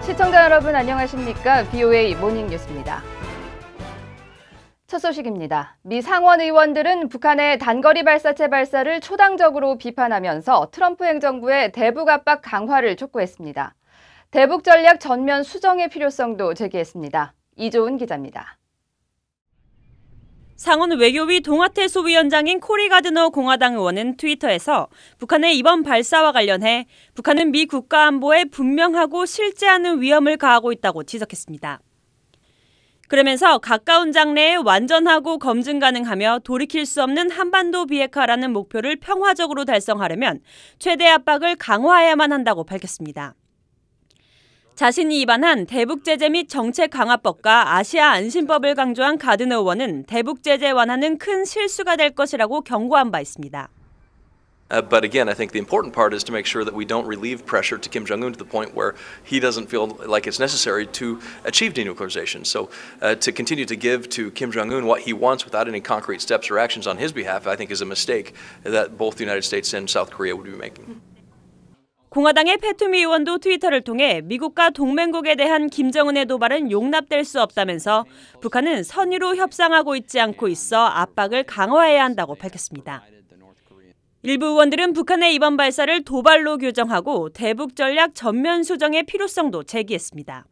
시청자 여러분 안녕하십니까? BOA 모닝뉴스입니다. 첫 소식입니다. 미 상원 의원들은 북한의 단거리 발사체 발사를 초당적으로 비판하면서 트럼프 행정부의 대북 압박 강화를 촉구했습니다. 대북 전략 전면 수정의 필요성도 제기했습니다. 이조은 기자입니다. 상원 외교위 동아태 소위원장인 코리 가드너 공화당 의원은 트위터에서 북한의 이번 발사와 관련해 북한은 미 국가안보에 분명하고 실제하는 위험을 가하고 있다고 지적했습니다. 그러면서 가까운 장래에 완전하고 검증 가능하며 돌이킬 수 없는 한반도 비핵화라는 목표를 평화적으로 달성하려면 최대 압박을 강화해야만 한다고 밝혔습니다. 자신이 입안한 대북 제재 및 정책 강화법과 아시아 안심법을 강조한 가드너 의원은 대북 제재 완화는 큰 실수가 될 것이라고 경고한 바 있습니다. But again, I think the important part is to make sure that we don't relieve pressure to Kim Jong-un to the point where he doesn't feel like it's necessary to achieve denuclearization. So to continue to give to Kim Jong-un what he wants without any concrete steps or actions on his behalf, I think is a mistake that both the United States and South Korea would be making. 공화당의 패투미 의원도 트위터를 통해 미국과 동맹국에 대한 김정은의 도발은 용납될 수 없다면서 북한은 선의로 협상하고 있지 않고 있어 압박을 강화해야 한다고 밝혔습니다. 일부 의원들은 북한의 이번 발사를 도발로 규정하고 대북 전략 전면 수정의 필요성도 제기했습니다.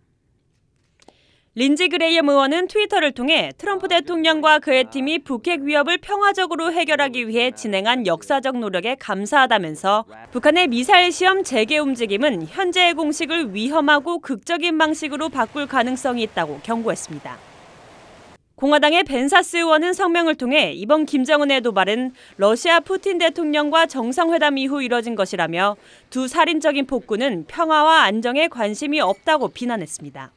린지 그레이엄 의원은 트위터를 통해 트럼프 대통령과 그의 팀이 북핵 위협을 평화적으로 해결하기 위해 진행한 역사적 노력에 감사하다면서 북한의 미사일 시험 재개 움직임은 현재의 공식을 위험하고 극적인 방식으로 바꿀 가능성이 있다고 경고했습니다. 공화당의 벤사스 의원은 성명을 통해 이번 김정은의 도발은 러시아 푸틴 대통령과 정상회담 이후 이뤄진 것이라며 두 살인적인 폭군은 평화와 안정에 관심이 없다고 비난했습니다.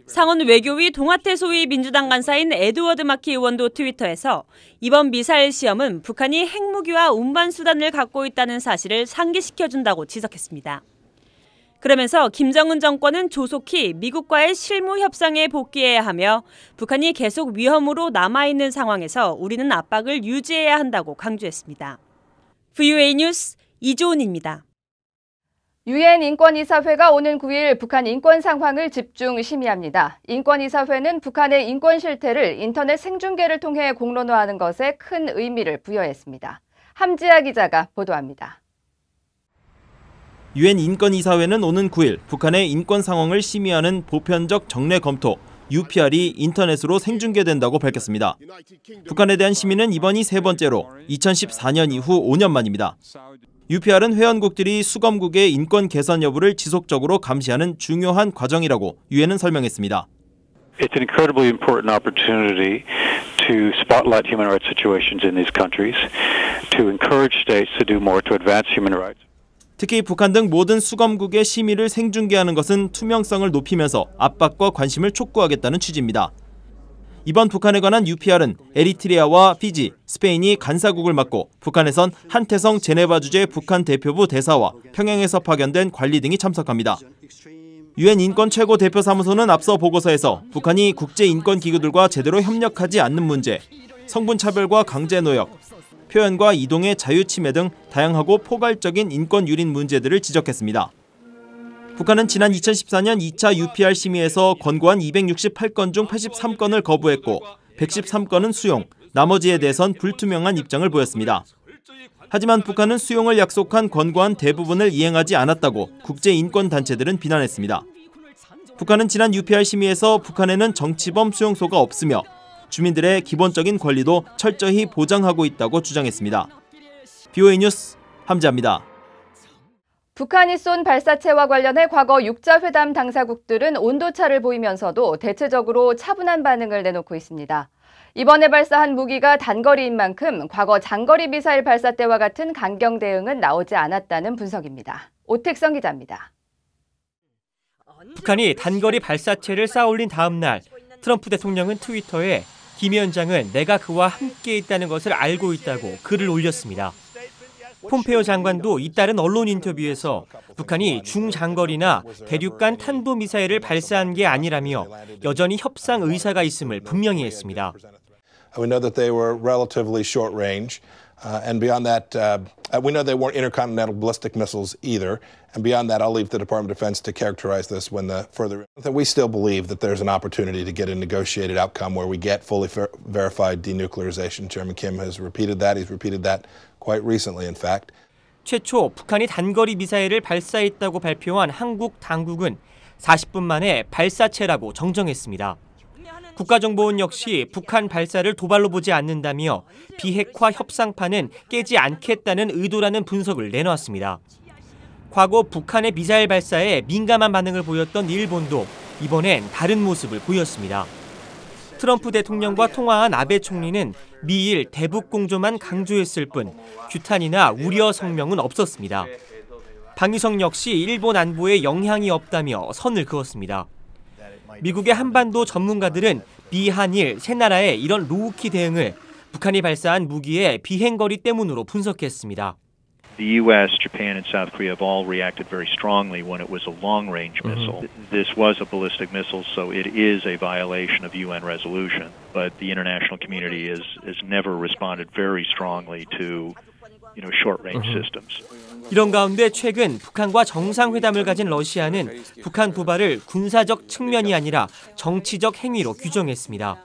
상원 외교위 동아태 소위 민주당 간사인 에드워드 마키 의원도 트위터에서 이번 미사일 시험은 북한이 핵무기와 운반 수단을 갖고 있다는 사실을 상기시켜준다고 지적했습니다. 그러면서 김정은 정권은 조속히 미국과의 실무 협상에 복귀해야 하며 북한이 계속 위험으로 남아있는 상황에서 우리는 압박을 유지해야 한다고 강조했습니다. BOA 뉴스 이조은입니다. 유엔 인권이사회가 오는 9일 북한 인권 상황을 집중 심의합니다. 인권이사회는 북한의 인권 실태를 인터넷 생중계를 통해 공론화하는 것에 큰 의미를 부여했습니다. 함지아 기자가 보도합니다. 유엔 인권이사회는 오는 9일 북한의 인권 상황을 심의하는 보편적 정례 검토 UPR이 인터넷으로 생중계된다고 밝혔습니다. 북한에 대한 심의는 이번이 세 번째로 2014년 이후 5년 만입니다. UPR은 회원국들이 수검국의 인권 개선 여부를 지속적으로 감시하는 중요한 과정이라고 유엔은 설명했습니다. It's an incredibly important opportunity to spotlight human rights situations in these countries, to encourage states to do more to advance human rights. 특히 북한 등 모든 수검국의 심의를 생중계하는 것은 투명성을 높이면서 압박과 관심을 촉구하겠다는 취지입니다. 이번 북한에 관한 UPR은 에리트리아와 피지, 스페인이 간사국을 맡고 북한에선 한태성 제네바 주재 북한 대표부 대사와 평양에서 파견된 관리 등이 참석합니다. 유엔 인권 최고 대표 사무소는 앞서 보고서에서 북한이 국제인권기구들과 제대로 협력하지 않는 문제, 성분차별과 강제노역, 표현과 이동의 자유 침해 등 다양하고 포괄적인 인권 유린 문제들을 지적했습니다. 북한은 지난 2014년 2차 UPR 심의에서 권고한 268건 중 83건을 거부했고 113건은 수용, 나머지에 대해선 불투명한 입장을 보였습니다. 하지만 북한은 수용을 약속한 권고안 대부분을 이행하지 않았다고 국제인권단체들은 비난했습니다. 북한은 지난 UPR 심의에서 북한에는 정치범 수용소가 없으며 주민들의 기본적인 권리도 철저히 보장하고 있다고 주장했습니다. BOA 뉴스 함지아입니다. 북한이 쏜 발사체와 관련해 과거 6자 회담 당사국들은 온도차를 보이면서도 대체적으로 차분한 반응을 내놓고 있습니다. 이번에 발사한 무기가 단거리인 만큼 과거 장거리 미사일 발사 때와 같은 강경 대응은 나오지 않았다는 분석입니다. 오택성 기자입니다. 북한이 단거리 발사체를 쌓아올린 다음 날 트럼프 대통령은 트위터에 김 위원장은 내가 그와 함께 있다는 것을 알고 있다고 글을 올렸습니다. 폼페이오 장관도 잇따른 언론 인터뷰에서 북한이 중장거리나 대륙간 탄도미사일을 발사한 게 아니라며 여전히 협상 의사가 있음을 분명히 했습니다. We know that they were relatively short range. And beyond that, we know they weren't intercontinental ballistic missiles either. And beyond that, I'll leave the Department of Defense to characterize this when the further. We still believe that there's an opportunity to get a negotiated outcome where we get fully verified denuclearization. Chairman Kim has repeated that. He's repeated that quite recently, in fact. 최초 북한이 단거리 미사일을 발사했다고 발표한 한국 당국은 40분 만에 발사체라고 정정했습니다. 국가정보원 역시 북한 발사를 도발로 보지 않는다며 비핵화 협상판은 깨지 않겠다는 의도라는 분석을 내놓았습니다. 과거 북한의 미사일 발사에 민감한 반응을 보였던 일본도 이번엔 다른 모습을 보였습니다. 트럼프 대통령과 통화한 아베 총리는 미일 대북 공조만 강조했을 뿐 규탄이나 우려 성명은 없었습니다. 방위성 역시 일본 안보에 영향이 없다며 선을 그었습니다. 미국의 한반도 전문가들은 미한일 세 나라의 이런 로우키 대응을 북한이 발사한 무기의 비행거리 때문으로 분석했습니다. The U.S., Japan, and South Korea have all reacted very strongly when it was a long-range missile. This was a ballistic missile, so it is a violation of UN resolution. But the international community has never responded very strongly to, short-range systems. 이런 가운데 최근 북한과 정상회담을 가진 러시아는 북한 도발을 군사적 측면이 아니라 정치적 행위로 규정했습니다.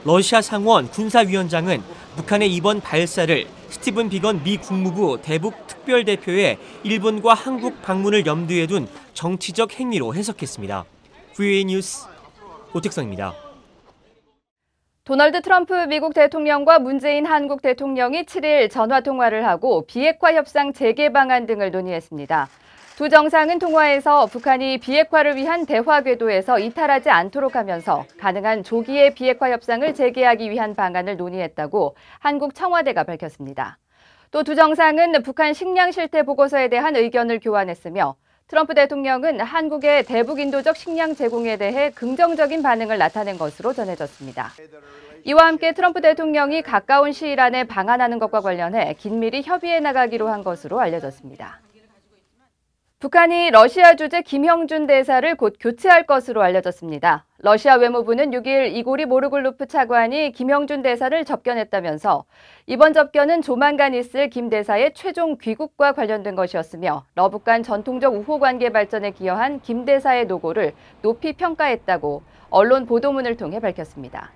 러시아 상원 군사위원장은 북한의 이번 발사를 스티븐 비건 미 국무부 대북 특별대표의 일본과 한국 방문을 염두에 둔 정치적 행위로 해석했습니다. VOA 뉴스 오택성입니다. 도널드 트럼프 미국 대통령과 문재인 한국 대통령이 7일 전화통화를 하고 비핵화 협상 재개 방안 등을 논의했습니다. 두 정상은 통화에서 북한이 비핵화를 위한 대화 궤도에서 이탈하지 않도록 하면서 가능한 조기의 비핵화 협상을 재개하기 위한 방안을 논의했다고 한국 청와대가 밝혔습니다. 또 두 정상은 북한 식량 실태 보고서에 대한 의견을 교환했으며 트럼프 대통령은 한국의 대북 인도적 식량 제공에 대해 긍정적인 반응을 나타낸 것으로 전해졌습니다. 이와 함께 트럼프 대통령이 가까운 시일 안에 방한하는 것과 관련해 긴밀히 협의해 나가기로 한 것으로 알려졌습니다. 북한이 러시아 주재 김형준 대사를 곧 교체할 것으로 알려졌습니다. 러시아 외무부는 6일 이고리 모르글루프 차관이 김형준 대사를 접견했다면서 이번 접견은 조만간 있을 김 대사의 최종 귀국과 관련된 것이었으며 러북 간 전통적 우호 관계 발전에 기여한 김 대사의 노고를 높이 평가했다고 언론 보도문을 통해 밝혔습니다.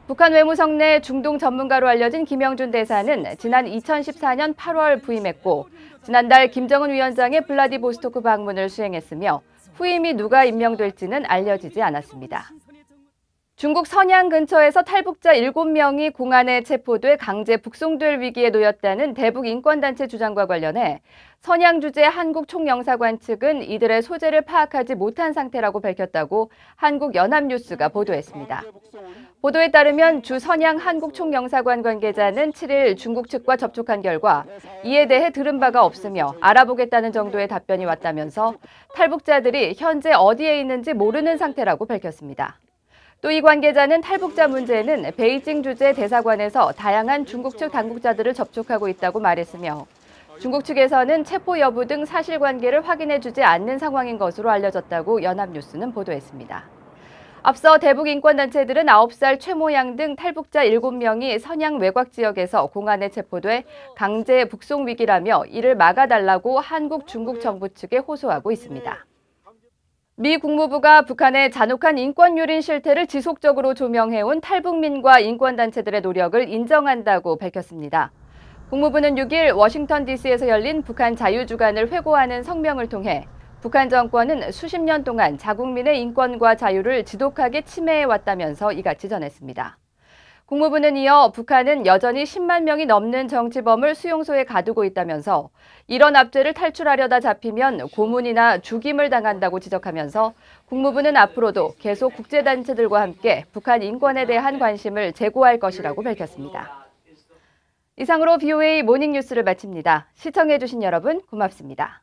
북한 외무성 내 중동 전문가로 알려진 김형준 대사는 지난 2014년 8월 부임했고 지난달 김정은 위원장의 블라디보스토크 방문을 수행했으며 후임이 누가 임명될지는 알려지지 않았습니다. 중국 선양 근처에서 탈북자 7명이 공안에 체포돼 강제 북송될 위기에 놓였다는 대북 인권단체 주장과 관련해 선양 주재 한국 총영사관 측은 이들의 소재를 파악하지 못한 상태라고 밝혔다고 한국연합뉴스가 보도했습니다. 보도에 따르면 주 선양 한국 총영사관 관계자는 7일 중국 측과 접촉한 결과 이에 대해 들은 바가 없으며 알아보겠다는 정도의 답변이 왔다면서 탈북자들이 현재 어디에 있는지 모르는 상태라고 밝혔습니다. 또 이 관계자는 탈북자 문제는 베이징 주재 대사관에서 다양한 중국 측 당국자들을 접촉하고 있다고 말했으며 중국 측에서는 체포 여부 등 사실관계를 확인해주지 않는 상황인 것으로 알려졌다고 연합뉴스는 보도했습니다. 앞서 대북 인권단체들은 9살 최모양 등 탈북자 7명이 선양 외곽 지역에서 공안에 체포돼 강제 북송 위기라며 이를 막아달라고 한국, 중국 정부 측에 호소하고 있습니다. 미 국무부가 북한의 잔혹한 인권 유린 실태를 지속적으로 조명해온 탈북민과 인권단체들의 노력을 인정한다고 밝혔습니다. 국무부는 6일 워싱턴 DC에서 열린 북한 자유주간을 회고하는 성명을 통해 북한 정권은 수십 년 동안 자국민의 인권과 자유를 지독하게 침해해왔다면서 이같이 전했습니다. 국무부는 이어 북한은 여전히 10만 명이 넘는 정치범을 수용소에 가두고 있다면서 이런 압제를 탈출하려다 잡히면 고문이나 죽임을 당한다고 지적하면서 국무부는 앞으로도 계속 국제단체들과 함께 북한 인권에 대한 관심을 제고할 것이라고 밝혔습니다. 이상으로 VOA 모닝뉴스를 마칩니다. 시청해주신 여러분 고맙습니다.